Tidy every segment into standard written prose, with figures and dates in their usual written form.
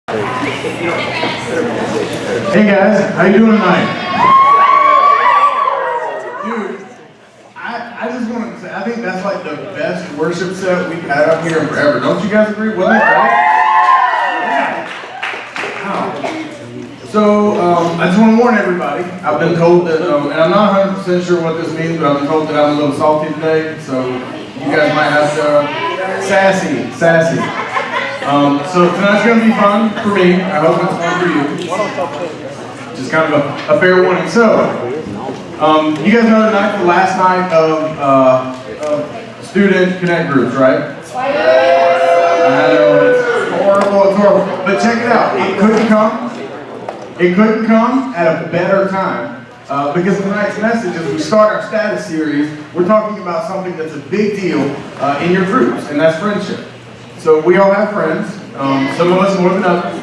Hey guys, how you doing tonight? Dude, I just wanted to say, I think that's like the best worship set we've had up here in forever. Don't you guys agree? Wasn't that great? Wow. So, I just want to warn everybody. I've been told that, and I'm not 100% sure what this means, but I've been told that I'm a little salty today, so you guys might have to, sassy. So tonight's going to be fun for me. I hope it's fun for you. Just kind of a fair warning. So, you guys know tonight the last night of student connect groups, right? I know, it's horrible. But check it out. It couldn't come at a better time. Because tonight's message, as we start our status series, we're talking about something that's a big deal in your groups, and that's friendship. So we all have friends. Some of us more than others.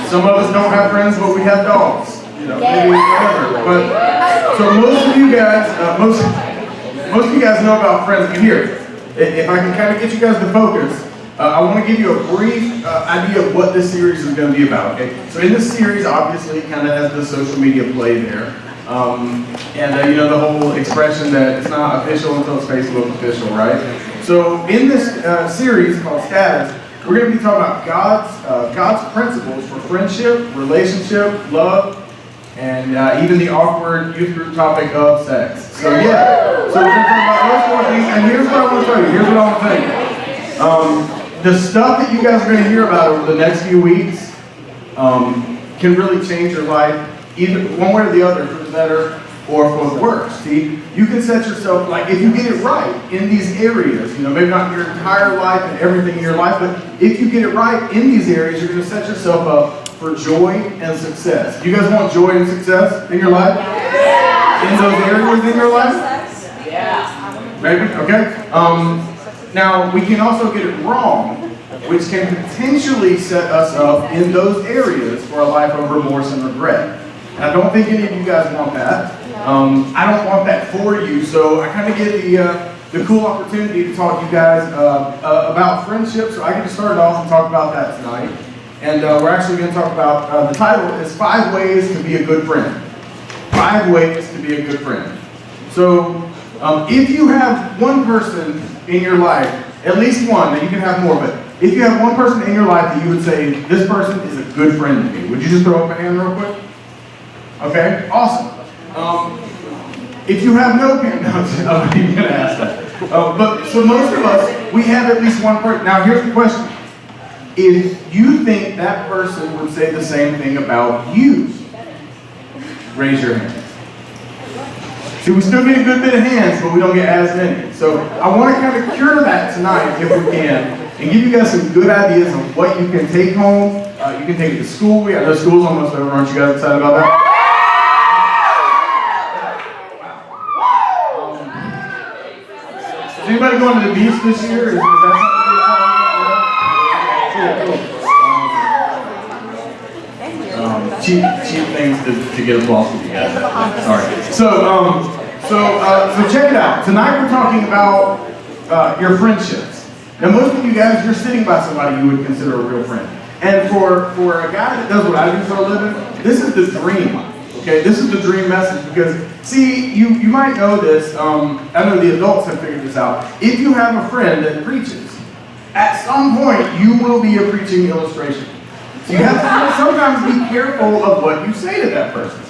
Some of us don't have friends, but we have dogs. You know, maybe whatever. But so most of you guys know about friends. But here, if I can kind of get you guys to focus, I want to give you a brief idea of what this series is going to be about. Okay. So in this series, obviously, it kind of has the social media play there. You know the whole expression that it's not official until it's Facebook official, right? So in this series called Status, we're going to be talking about God's principles for friendship, relationship, love, and even the awkward youth group topic of sex. So yeah, so we're going to talk about those four things, and here's what I want to tell you. Here's what I want to tell you. The stuff that you guys are going to hear about over the next few weeks can really change your life, either one way or the other, for the better or for the worse. See, you can set yourself, like if you get it right in these areas, you know, maybe not your entire life and everything in your life, but if you get it right in these areas, you're going to set yourself up for joy and success. Do you guys want joy and success in your life? Yeah. In those areas in your life? Yeah. Maybe? Okay. Now, we can also get it wrong, which can potentially set us up in those areas for a life of remorse and regret. And I don't think any of you guys want that. I don't want that for you, so I kind of get the cool opportunity to talk to you guys about friendship, so I get to start off and talk about that tonight. And we're actually going to talk about, the title is 5 Ways to Be a Good Friend. 5 Ways to Be a Good Friend. So, if you have one person in your life, at least one, and you can have more, but if you have one person in your life that you would say, this person is a good friend to me, would you just throw up a hand real quick? Okay, awesome. If you have no parent, no, I'm not even going to ask that. But so most of us, we have at least one person. Now here's the question. If you think that person would say the same thing about you, raise your hand. See, we still get a good bit of hands, but we don't get as many. So I want to kind of cure that tonight, if we can, and give you guys some good ideas on what you can take home. You can take it to school. I know school's almost over. Aren't you guys excited about that? Is anybody going to the beach this year? Is that something you're cheap things to get applause from you guys. Sorry. So check it out. Tonight we're talking about your friendships. Now most of you guys, you're sitting by somebody you would consider a real friend. And for a guy that does what I do for a living, this is the dream. Okay, this is the dream message because, see, you might know this, I know the adults have figured this out. If you have a friend that preaches, at some point you will be a preaching illustration. So you have to sometimes be careful of what you say to that person,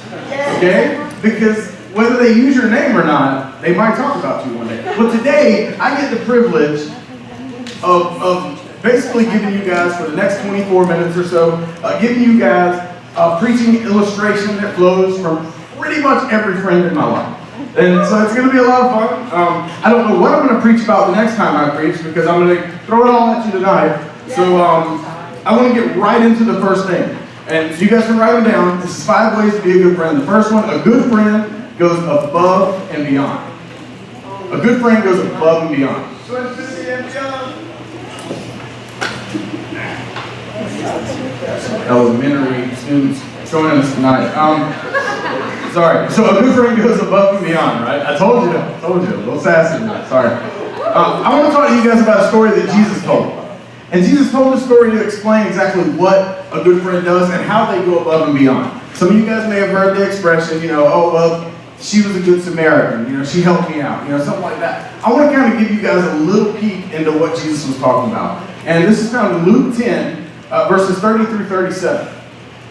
okay? Because whether they use your name or not, they might talk about you one day. But today, I get the privilege of basically giving you guys, for the next 24 minutes or so, giving you guys a preaching illustration that flows from pretty much every friend in my life. And so it's going to be a lot of fun. I don't know what I'm going to preach about the next time I preach because I'm going to throw it all at you tonight. So I want to get right into the first thing. And so you guys can write them down. This is 5 ways to be a good friend. The first one, a good friend goes above and beyond. A good friend goes above and beyond. Elementary students joining us tonight. Sorry. So a good friend goes above and beyond, right? I told you. A little sassy tonight. Sorry. I want to talk to you guys about a story that Jesus told. And Jesus told the story to explain exactly what a good friend does and how they go above and beyond. Some of you guys may have heard the expression, oh, well, she was a good Samaritan, she helped me out, something like that. I want to kind of give you guys a little peek into what Jesus was talking about. And this is found in Luke 10, verses 30 through 37.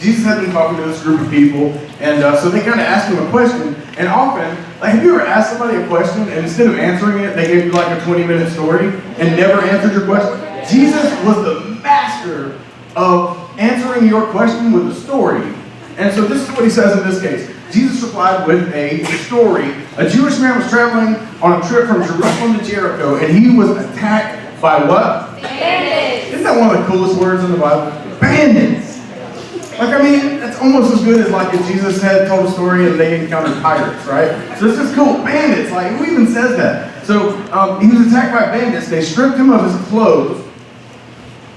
Jesus had been talking to this group of people, and so they kind of asked him a question. And often, have you ever asked somebody a question, and instead of answering it, they gave you like a 20-minute story and never answered your question? Jesus was the master of answering your question with a story. And so this is what he says in this case. Jesus replied with a story. A Jewish man was traveling on a trip from Jerusalem to Jericho, and he was attacked by what? Bandits. Isn't that one of the coolest words in the Bible? Bandits. That's almost as good as like if Jesus had told a story and they encountered pirates, right? So this is cool. Bandits, who even says that? So he was attacked by bandits. They stripped him of his clothes,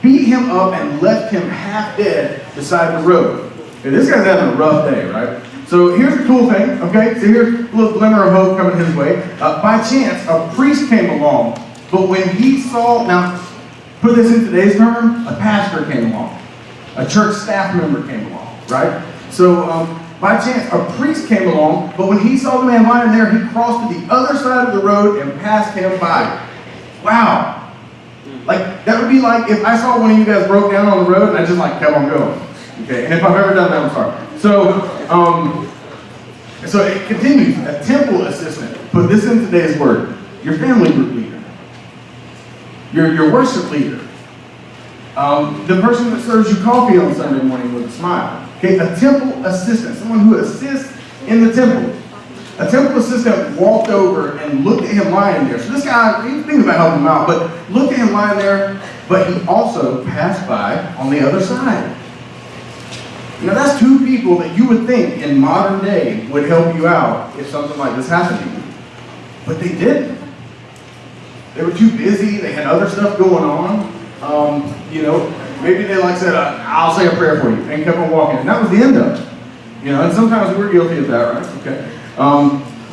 beat him up, and left him half dead beside the road. Okay, this guy's having a rough day, right? So here's the cool thing, okay? So here's a little glimmer of hope coming his way. By chance, a priest came along, but when he saw, now, put this in today's term, a pastor came along. A church staff member came along, right? So by chance, a priest came along, but when he saw the man lying there, he crossed to the other side of the road and passed him by. Wow. That would be like if I saw one of you guys broke down on the road and I just kept on going. Okay, and if I've ever done that, I'm sorry. So it continues. A temple assistant. Put this in today's word. Your family group leader. Your worship leader. The person that serves you coffee on Sunday morning with a smile. Okay, a temple assistant. Someone who assists in the temple. A temple assistant walked over and looked at him lying there. So this guy, he was thinking about helping him out, but looked at him lying there, but he also passed by on the other side. Now that's two people that you would think in modern day would help you out if something like this happened to you. But they didn't. They were too busy, they had other stuff going on. Maybe they said, I'll say a prayer for you, and kept on walking. And that was the end of it. And sometimes we're guilty of that, right? Okay.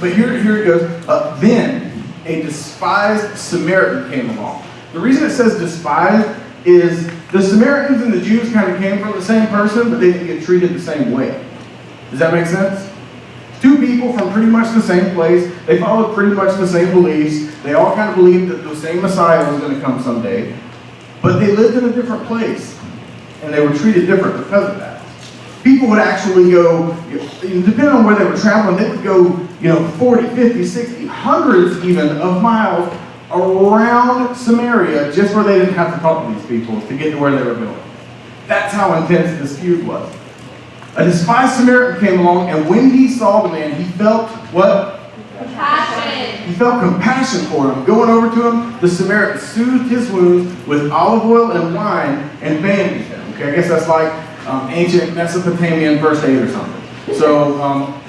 But here it goes. Then a despised Samaritan came along. The reason it says despised is the Samaritans and the Jews kind of came from the same person, but they didn't get treated the same way. Does that make sense? Two people from pretty much the same place. They followed pretty much the same beliefs. They all kind of believed that the same Messiah was going to come someday. But they lived in a different place. And they were treated different because of that. People would actually go, depending on where they were traveling, they would go, 40, 50, 60, hundreds even of miles around Samaria just where they didn't have to talk to these people to get to where they were going. That's how intense this feud was. A despised Samaritan came along, and when he saw the man, he felt what? Compassion. He felt compassion for him. Going over to him, the Samaritan soothed his wounds with olive oil and wine and bandaged him. Okay, I guess that's like ancient Mesopotamian first aid or something. So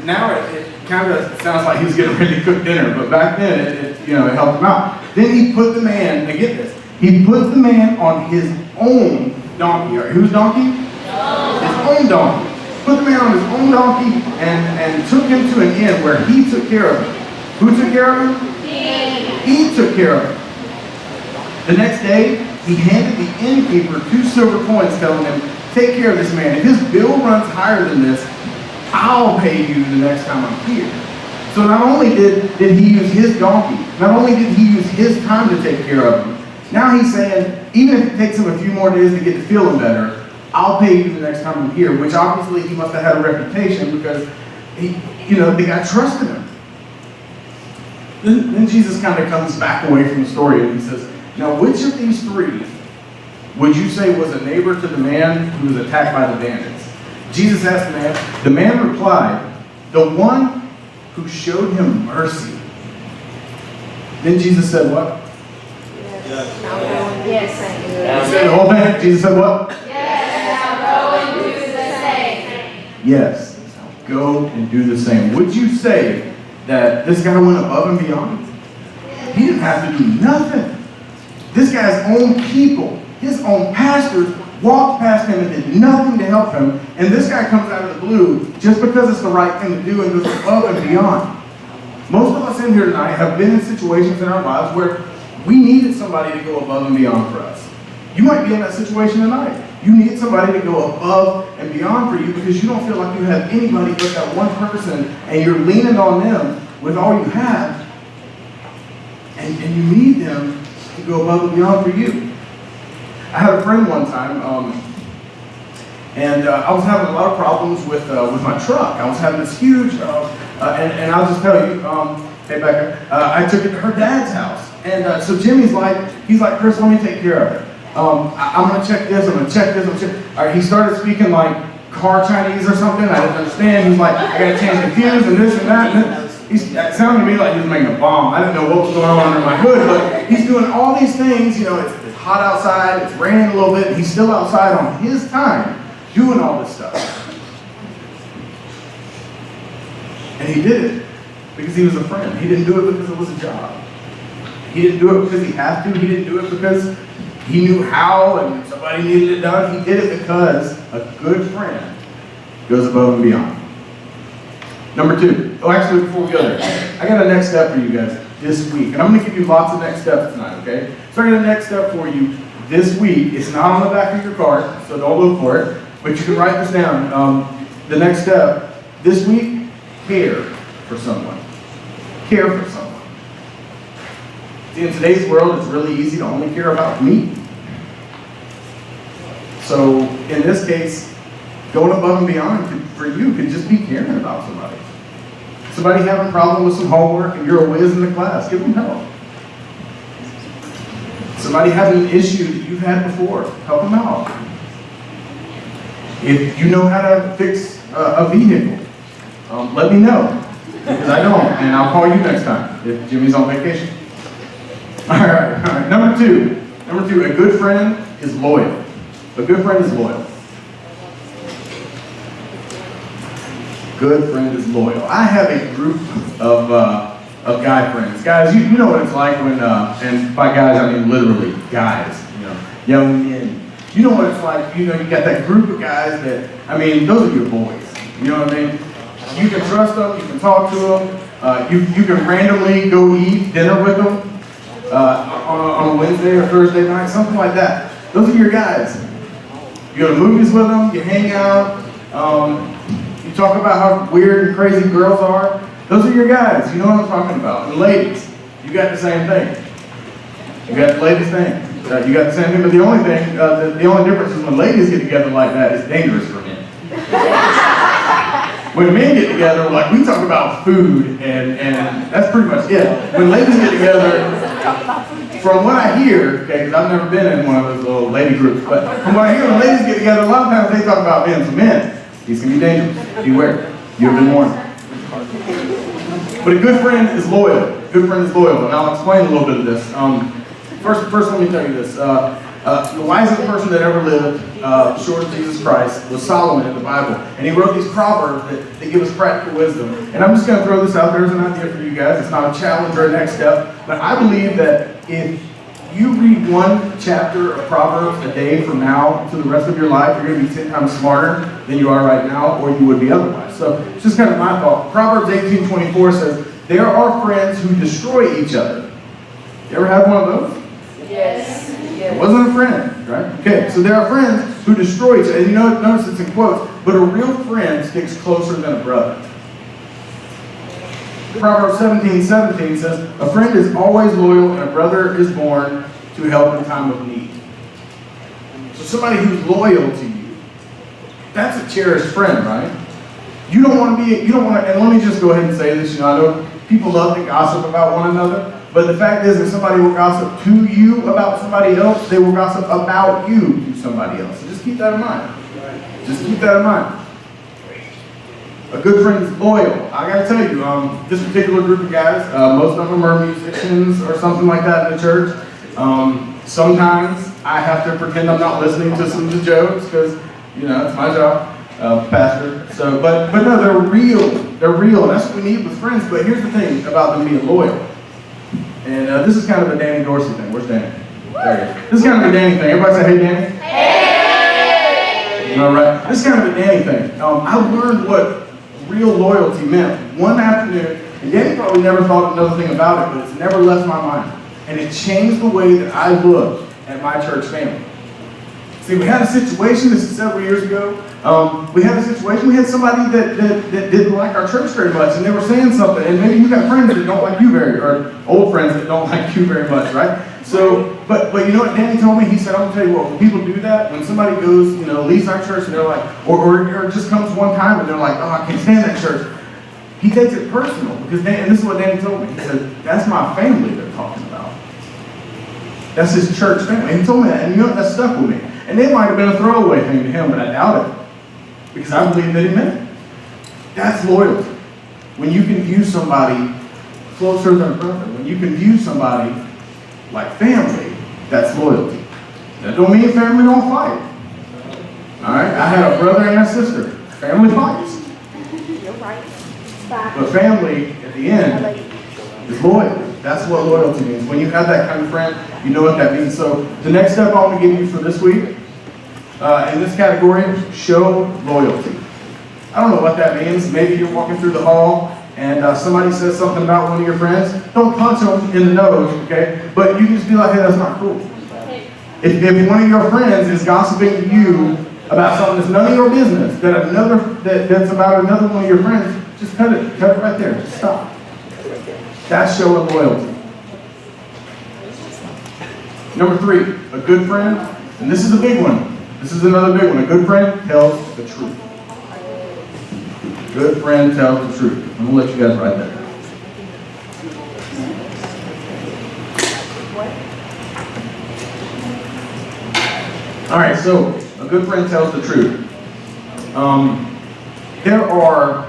now it kind of sounds like he was getting ready to cook dinner, but back then it helped him out. Then he put the man, now get this, he put the man on his own donkey. Right, whose donkey? His own donkey. Put the man on his own donkey and took him to an inn where he took care of him. Who took care of him? He took care of him. The next day, he handed the innkeeper 2 silver coins, telling him, take care of this man. If his bill runs higher than this, I'll pay you the next time I'm here. So not only did he use his donkey, not only did he use his time to take care of him, now he's saying, even if it takes him a few more days to get to feeling better, I'll pay you the next time I'm here, which obviously he must have had a reputation because the guy trusted him. Then Jesus kind of comes back away from the story and he says, now which of these 3 would you say was a neighbor to the man who was attacked by the bandits? Jesus asked the man. The man replied, the one who showed him mercy. Then Jesus said what? Yes. He said the whole thing? Jesus said what? Yes, go and do the same. Would you say that this guy went above and beyond? He didn't have to do nothing. This guy's own people, his own pastors, walked past him and did nothing to help him. And this guy comes out of the blue just because it's the right thing to do and goes above and beyond. Most of us in here tonight have been in situations in our lives where we needed somebody to go above and beyond for us. You might be in that situation tonight. You need somebody to go above and beyond for you because you don't feel like you have anybody but that one person, and you're leaning on them with all you have, and you need them to go above and beyond for you. I had a friend one time, and I was having a lot of problems with my truck. I was having this huge, and I'll just tell you, hey Becca, I took it to her dad's house. And so Jimmy's he's like, Chris, let me take care of it. I'm going to check this, I'm going to check this, I'm going to check. All right, he started speaking like car Chinese or something. I didn't understand. He's like, I got to change the fuse and this and that. And it sounded to me like he was making a bomb. I didn't know what was going on under my hood, but he's doing all these things. You know, it's hot outside, it's raining a little bit. He's still outside on his time doing all this stuff. And he did it because he was a friend. He didn't do it because it was a job. He didn't do it because he had to. He didn't do it because he knew how and somebody needed it done. He did it because a good friend goes above and beyond. Number 2. Oh, actually, before we go there, I got a next step for you guys this week. And I'm going to give you lots of next steps tonight, okay? So I got a next step for you this week. It's not on the back of your card, so don't look for it. But you can write this down. The next step this week, care for someone. Care for someone. See, in today's world, it's really easy to only care about me. So in this case, going above and beyond for you could just be caring about somebody. Somebody having a problem with some homework and you're a whiz in the class, give them help. Somebody having an issue that you've had before, help them out. If you know how to fix a vehicle, let me know, because I don't, and I'll call you next time if Jimmy's on vacation. All right. Number two, a good friend is loyal. A good friend is loyal. Good friend is loyal. I have a group of guy friends. Guys, you know what it's like when, and by guys I mean literally guys, young men. You know what it's like, you got that group of guys that, those are your boys. You know what I mean? You can trust them, you can talk to them, you can randomly go eat dinner with them on a Wednesday or Thursday night, something like that. Those are your guys. You go to movies with them, you hang out, you talk about how weird and crazy girls are. Those are your guys, you know what I'm talking about. And ladies, you got the same thing. You got the latest thing. You got the same thing, but the only thing, the only difference is when ladies get together like that, it's dangerous for men. When men get together, we talk about food, and that's pretty much it. When ladies get together, from what I hear, okay, because I've never been in one of those little lady groups, but from what I hear, when ladies get together, a lot of times they talk about men. So men, these can be dangerous. Beware. You have been warned. But a good friend is loyal. A good friend is loyal, and I'll explain a little bit of this. First, let me tell you this. The wisest person that ever lived, short of Jesus Christ, was Solomon in the Bible. And he wrote these proverbs that give us practical wisdom. And I'm just going to throw this out there as an idea for you guys. It's not a challenge or a next step. But I believe that if you read one chapter of Proverbs a day from now to the rest of your life, you're going to be 10 times smarter than you are right now, or you would be otherwise. So it's just kind of my thought. Proverbs 18:24 says, there are friends who destroy each other. You ever had one of those? Yes. It wasn't a friend, right? Okay, so there are friends who destroy each other. And notice it's in quotes, but a real friend sticks closer than a brother. Proverbs 17:17 says, a friend is always loyal and a brother is born to help in time of need. So somebody who's loyal to you, that's a cherished friend, right? You don't want to, and let me just go ahead and say this, I know people love to gossip about one another, but the fact is, if somebody will gossip to you about somebody else, they will gossip about you to somebody else. So just keep that in mind. Just keep that in mind. A good friend is loyal. I gotta tell you, this particular group of guys, most of them are musicians or something like that in the church. Sometimes I have to pretend I'm not listening to some of the jokes because, it's my job, pastor. So, but no, they're real. They're real, and that's what we need with friends. But here's the thing about them being loyal. And this is kind of a Danny Dorsey thing. Where's Danny? There he is. This is kind of a Danny thing. Everybody say, hey, Danny. Hey! All right. This is kind of a Danny thing. I learned what real loyalty meant one afternoon, and Danny probably never thought another thing about it, but it's never left my mind. And it changed the way that I look at my church family. See, we had a situation, this is several years ago, we had somebody that didn't like our church very much, and they were saying something, and maybe you got friends that don't like you or old friends that don't like you very much, right? So, but you know what Danny told me? He said, I'm gonna tell you what, when people do that, when somebody goes, leaves our church and they're like, or just comes one time and they're like, oh, I can't stand that church. He takes it personal, because and this is what Danny told me. He said, that's my family they're talking about. That's his church family. And he told me that, and you know what, that stuck with me. And it might have been a throwaway thing to him, but I doubt it, because I believe that he meant it. That's loyalty. When you can view somebody closer than a brother, when you can view somebody like family, that's loyalty. That don't mean family don't fight. All right? I had a brother and a sister. Family fights. You're right. But family, at the end, is loyal. That's what loyalty means. When you have that kind of friend, you know what that means. So the next step I want to give you for this week, in this category, show loyalty. I don't know what that means. Maybe you're walking through the hall and somebody says something about one of your friends. Don't punch them in the nose, okay? But you can just be like, hey, that's not cool. If one of your friends is gossiping to you about something that's none of your business, that's about another one of your friends, just cut it right there. Just stop. That's showing loyalty. Number 3, a good friend, and this is a big one. This is another big one. A good friend tells the truth. Good friend tells the truth. I'm going to let you guys write that down. All right, so a good friend tells the truth. There are,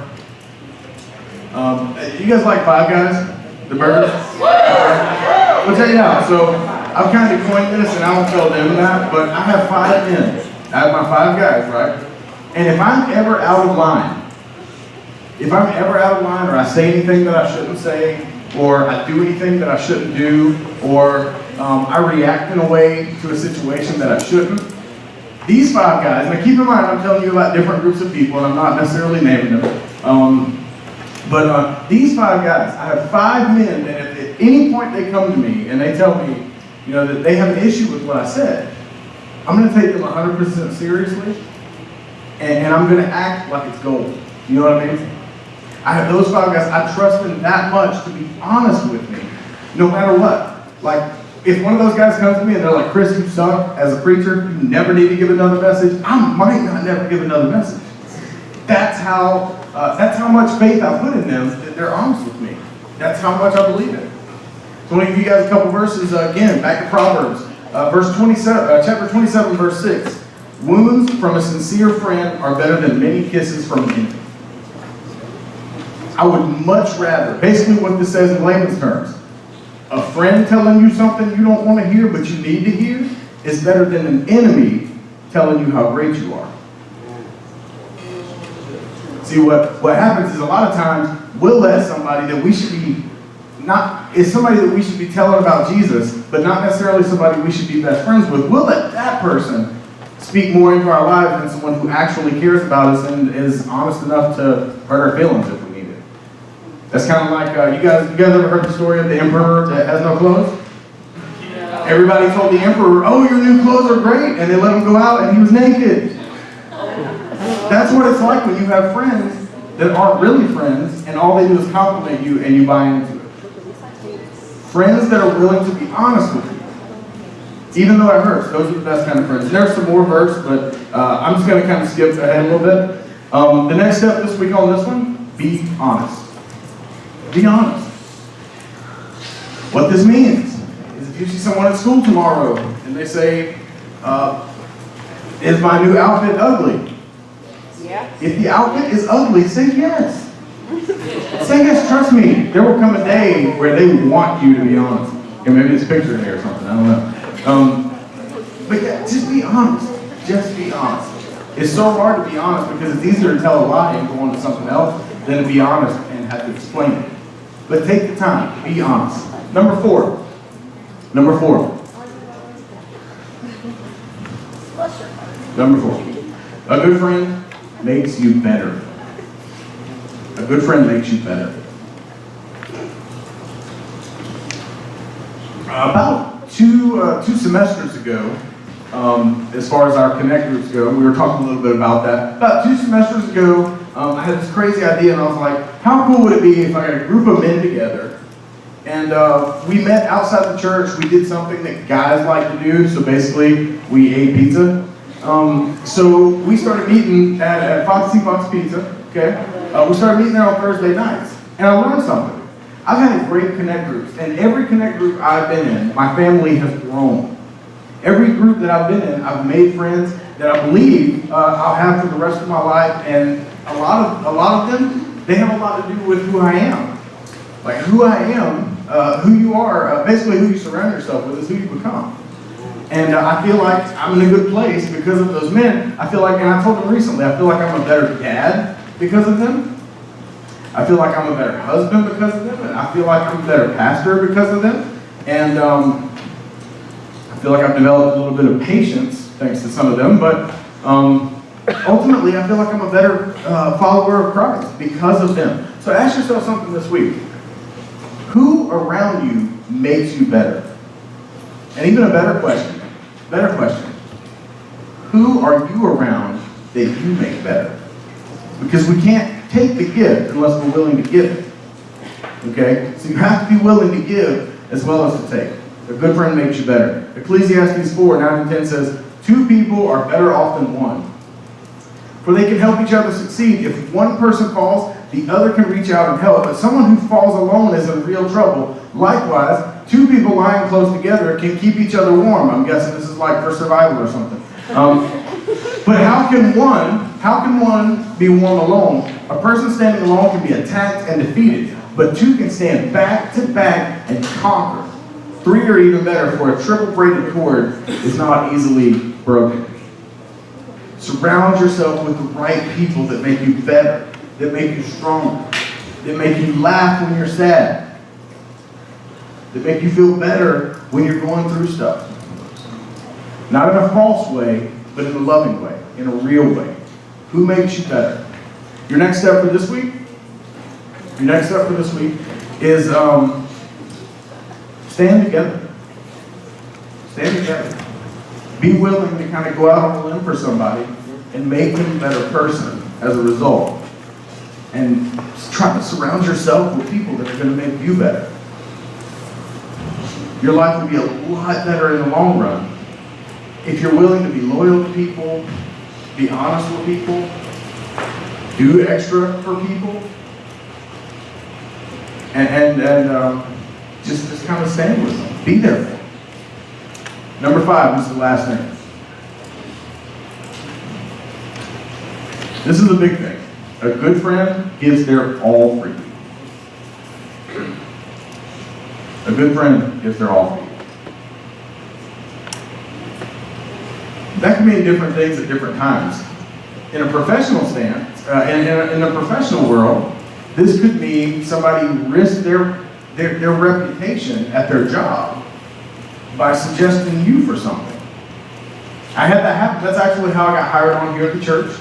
you guys like Five Guys? The burgers? I'll tell you now, so I've kind of coined this, and I won't tell them that, but I have 5 men. I have my 5 guys, right? And if I'm ever out of line, or I say anything that I shouldn't say, or I do anything that I shouldn't do, or I react in a way to a situation that I shouldn't, these 5 guys, now keep in mind I'm telling you about different groups of people, and I'm not necessarily naming them, but these 5 guys, I have 5 men that if at any point they come to me and they tell me, that they have an issue with what I said, I'm going to take them 100% seriously, and I'm going to act like it's gold. You know what I mean? I have those 5 guys, I trust them that much to be honest with me, no matter what. Like, if one of those guys comes to me and they're like, Chris, you suck as a preacher, you never need to give another message, I might not never give another message. That's how much faith I put in them, that they're honest with me. That's how much I believe it. So I'm going to give you guys a couple verses, again, back to Proverbs. Chapter 27, verse 6. Wounds from a sincere friend are better than many kisses from an enemy. I would much rather, basically what this says in layman's terms, a friend telling you something you don't want to hear but you need to hear is better than an enemy telling you how great you are. See, what happens is a lot of times we'll let somebody that we should be somebody that we should be telling about Jesus, but not necessarily somebody we should be best friends with. We'll let that person speak more into our lives than someone who actually cares about us and is honest enough to hurt our feelings if we need it. That's kind of like, you guys ever heard the story of the emperor that has no clothes? Yeah. Everybody told the emperor, oh, your new clothes are great, and they let him go out and he was naked. That's what it's like when you have friends that aren't really friends and all they do is compliment you and you buy into it. Friends that are willing to be honest with you, even though it hurts. Those are the best kind of friends. And there's some more verse, but I'm just going to kind of skip ahead a little bit. The next step this week on this one, be honest. Be honest. What this means is if you see someone at school tomorrow and they say, is my new outfit ugly? Yeah. If the outfit is ugly, say yes. Say yes, trust me. There will come a day where they want you to be honest. And maybe it's a picture in here or something, I don't know. But yeah, just be honest. Just be honest. It's so hard to be honest because it's easier to tell a lie and go on to something else than to be honest and have to explain it. But take the time, be honest. Number four. Number four. A good friend makes you better. A good friend makes you better. About two semesters ago, as far as our connect groups go. We were talking a little bit about that. About 2 semesters ago, I had this crazy idea, and I was like, how cool would it be if I got a group of men together, and we met outside the church. We did something that guys like to do, so basically we ate pizza. So we started meeting at Foxy Fox Pizza, okay? We started meeting there on Thursday nights, and I learned something. I've had great connect groups, and every connect group I've been in, my family has grown. Every group that I've been in, I've made friends that I believe I'll have for the rest of my life, and a lot of them, they have a lot to do with who I am. Like who I am, who you are, basically who you surround yourself with is who you become. And I feel like I'm in a good place because of those men. I feel like, and I told them recently, I feel like I'm a better dad because of them. I feel like I'm a better husband because of them, and I feel like I'm a better pastor because of them. And I feel like I've developed a little bit of patience thanks to some of them, but ultimately I feel like I'm a better follower of Christ because of them. So ask yourself something this week. Who around you makes you better? And even a better question. Who are you around that you make better? Because we can't take the gift unless we're willing to give it. Okay? So you have to be willing to give as well as to take. A good friend makes you better. Ecclesiastes 4:9-10 says, 2 people are better off than one, for they can help each other succeed. If one person falls, the other can reach out and help. But someone who falls alone is in real trouble. Likewise, 2 people lying close together can keep each other warm. I'm guessing this is like for survival or something. But how can one be warm alone? A person standing alone can be attacked and defeated, but 2 can stand back to back and conquer. 3 are even better, for a triple braided cord is not easily broken. Surround yourself with the right people that make you better, that make you stronger, that make you laugh when you're sad, that make you feel better when you're going through stuff. Not in a false way, but in a loving way, in a real way. Who makes you better? Your next step for this week? Is stand together. Stand together. Be willing to kind of go out on a limb for somebody and make them a better person as a result. And try to surround yourself with people that are going to make you better. Your life will be a lot better in the long run if you're willing to be loyal to people, be honest with people, do extra for people, and just kind of stand with them. Be there for them. Number 5, this is the last thing. This is a big thing. A good friend gives their all for you. A good friend gives their all for you. That can mean different things at different times. In a professional stance, in a professional world, this could mean somebody risked their reputation at their job by suggesting you for something. I had that happen. That's actually how I got hired on here at the church.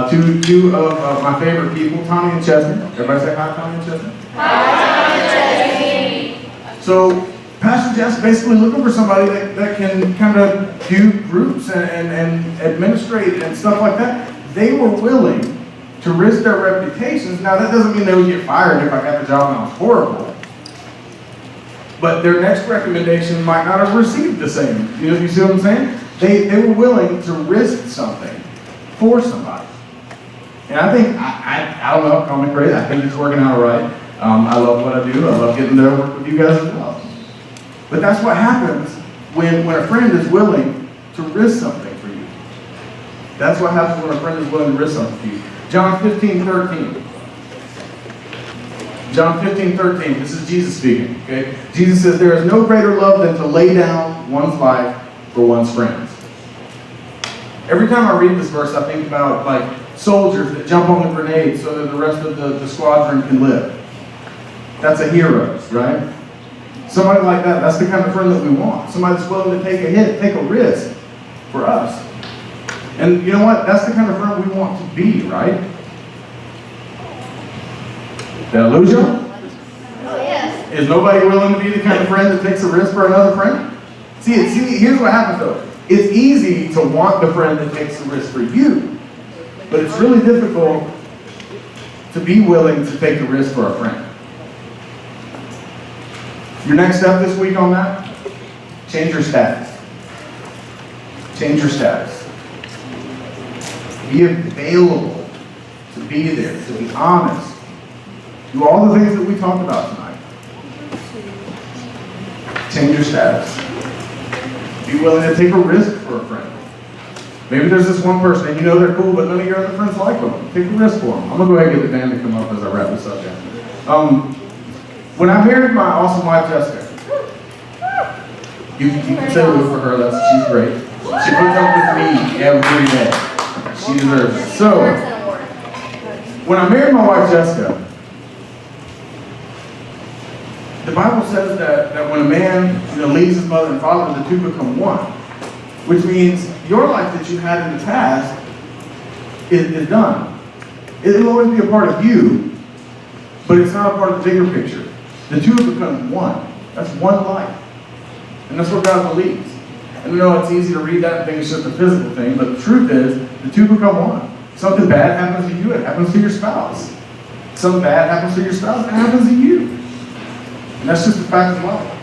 Two of my favorite people, Tommy and Chesney. Everybody say hi, Tommy and Chesney. Hi, Chesney. So Pastor Jeff's basically looking for somebody that can kind of do groups and administrate and stuff like that. They were willing to risk their reputations. Now that doesn't mean they would get fired if I got the job and I was horrible. But their next recommendation might not have received the same. You see what I'm saying? They were willing to risk something for somebody. And I think, I don't know, call me crazy, I think it's working out all right. I love what I do. I love getting to work with you guys as well. But that's what happens when a friend is willing to risk something for you. That's what happens when a friend is willing to risk something for you. John 15:13. John 15:13. This is Jesus speaking. Okay? Jesus says, "There is no greater love than to lay down one's life for one's friends." Every time I read this verse, I think about like soldiers that jump on the grenade so that the rest of the squadron can live. That's a hero, right? Somebody like that, that's the kind of friend that we want. Somebody that's willing to take a hit, take a risk for us. And you know what? That's the kind of friend we want to be, right? Did I lose you? Oh, yes. Is nobody willing to be the kind of friend that takes a risk for another friend? See, here's what happens though. It's easy to want the friend that takes the risk for you, but it's really difficult to be willing to take the risk for a friend. Your next step this week on that? Change your status. Change your status. Be available to be there, to be honest. Do all the things that we talked about tonight. Change your status. Be willing to take a risk for a friend. Maybe there's this one person and you know they're cool, but none of your other friends like them. Take a risk for them. I'm going to go ahead and get the band to come up as I wrap this up. When I married my awesome wife, Jessica, you can say it for her. She's great. She puts up with me every day. She deserves it. So, when I married my wife, Jessica, the Bible says that when a man leaves his mother and father, the two become one. Which means your life that you had in the past is done. It'll always be a part of you, but it's not a part of the bigger picture. The two have become one. That's one life. And that's what God believes. And I know it's easy to read that and think it's just a physical thing, but the truth is, the two become one. Something bad happens to you, it happens to your spouse. Something bad happens to your spouse, it happens to you. And that's just a fact of life.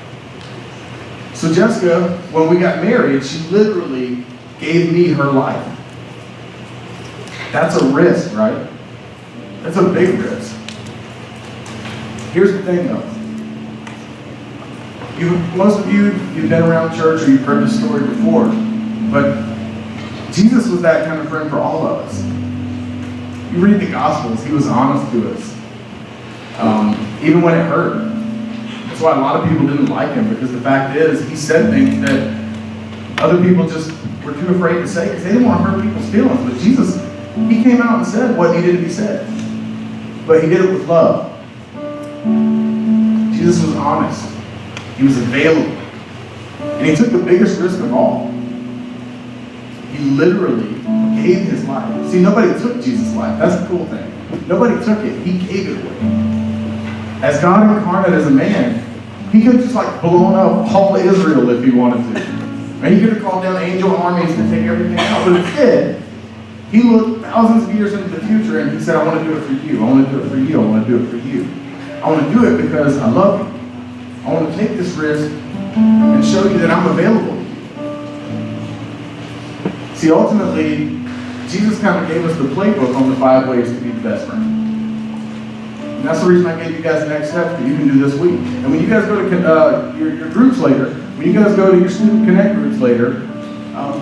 So Jessica, when we got married, she literally gave me her life. That's a risk, right? That's a big risk. Here's the thing though. Most of you've been around church or you've heard this story before, but Jesus was that kind of friend for all of us. You read the Gospels, he was honest to us, even when it hurt. That's why a lot of people didn't like him, because the fact is, he said things that other people just were too afraid to say because they didn't want to hurt people's feelings. But Jesus, he came out and said what needed to be said. But he did it with love. Jesus was honest. He was available. And he took the biggest risk of all. He literally gave his life. See, nobody took Jesus' life. That's the cool thing. Nobody took it. He gave it away. As God incarnate as a man, he could have just blown up all of Israel if he wanted to. And he could have called down angel armies to take everything out. But instead, he looked thousands of years into the future and he said, I want to do it for you. I want to do it for you. I want to do it for you. I want to do it because I love you. I want to take this risk and show you that I'm available to you. See, ultimately, Jesus kind of gave us the playbook on the 5 ways to be the best friend. And that's the reason I gave you guys the next step that you can do this week. And when you guys go to your groups later, when you guys go to your Student Connect groups later,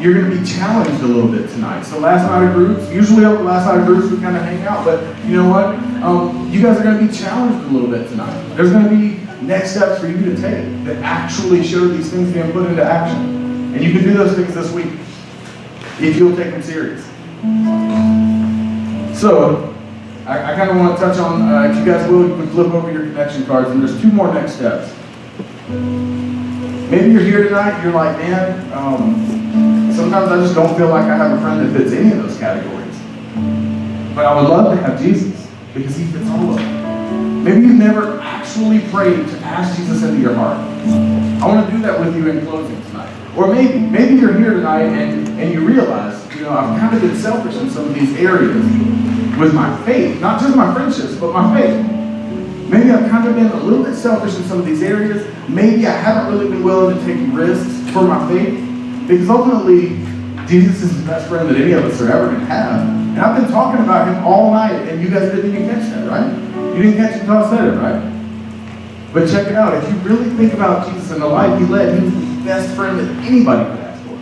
you're going to be challenged a little bit tonight. So last night of groups, usually on the last night of groups we kind of hang out, but you know what? You guys are going to be challenged a little bit tonight. There's going to be next steps for you to take that actually show these things being put into action. And you can do those things this week if you'll take them serious. So, I kind of want to touch on, if you guys will, you can flip over your connection cards, and there's 2 more next steps. Maybe you're here tonight, you're like, man, sometimes I just don't feel like I have a friend that fits any of those categories. But I would love to have Jesus, because he fits all of them. Maybe you've never actually prayed to ask Jesus into your heart. I want to do that with you in closing tonight. Or maybe you're here tonight and you realize, I've kind of been selfish in some of these areas with my faith. Not just my friendships, but my faith. Maybe I've kind of been a little bit selfish in some of these areas. Maybe I haven't really been willing to take risks for my faith. Because ultimately, Jesus is the best friend that any of us are ever going to have. And I've been talking about him all night, and you guys didn't even catch that, right? You didn't catch it until I said it, right? But check it out. If you really think about Jesus and the life he led, he was the best friend that anybody could ask for.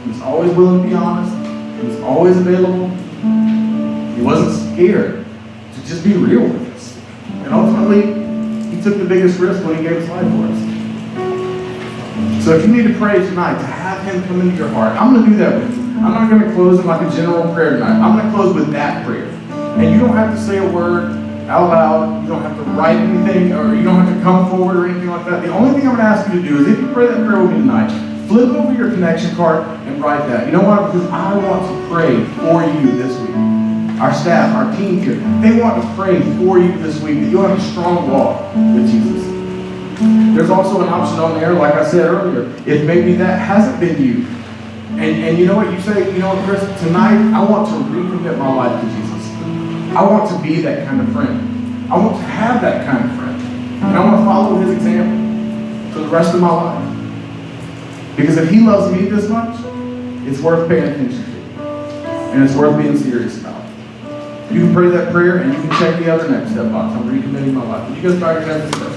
He was always willing to be honest. He was always available. He wasn't scared to just be real with us. And ultimately, he took the biggest risk when he gave his life for us. So if you need to pray tonight to have him come into your heart, I'm going to do that with you. I'm not going to close in like a general prayer tonight. I'm going to close with that prayer. And you don't have to say a word out loud. You don't have to write anything, or you don't have to come forward or anything like that. The only thing I'm going to ask you to do is, if you pray that prayer with me tonight, flip over your connection card and write that. You know why? Because I want to pray for you this week. Our staff, our team here, they want to pray for you this week, that you'll have a strong walk with Jesus. There's also an option on there, like I said earlier, if maybe that hasn't been you, And you know what you say? You know what, Chris? Tonight, I want to recommit my life to Jesus. I want to be that kind of friend. I want to have that kind of friend. And I want to follow his example for the rest of my life. Because if he loves me this much, it's worth paying attention to. And it's worth being serious about. You can pray that prayer and you can check the other next step box. I'm recommitting my life. Would you guys bow your heads and pray?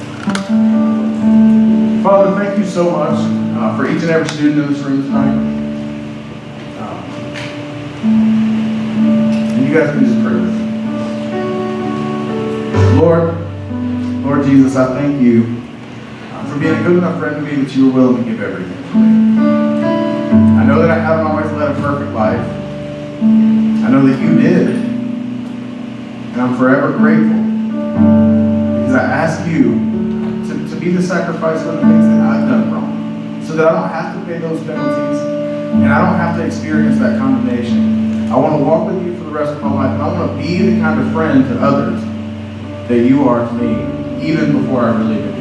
Father, thank you so much for each and every student in this room tonight. And you guys can just pray with me. Lord Jesus, I thank you for being a good enough friend to me that you were willing to give everything for me. I know that I haven't always led a perfect life. I know that you did. And I'm forever grateful because I ask you to be the sacrifice for the things that I've done wrong so that I don't have to pay those penalties and I don't have to experience that condemnation. I want to walk with you for the rest of my life, and I want to be the kind of friend to others that you are to me, even before I really do.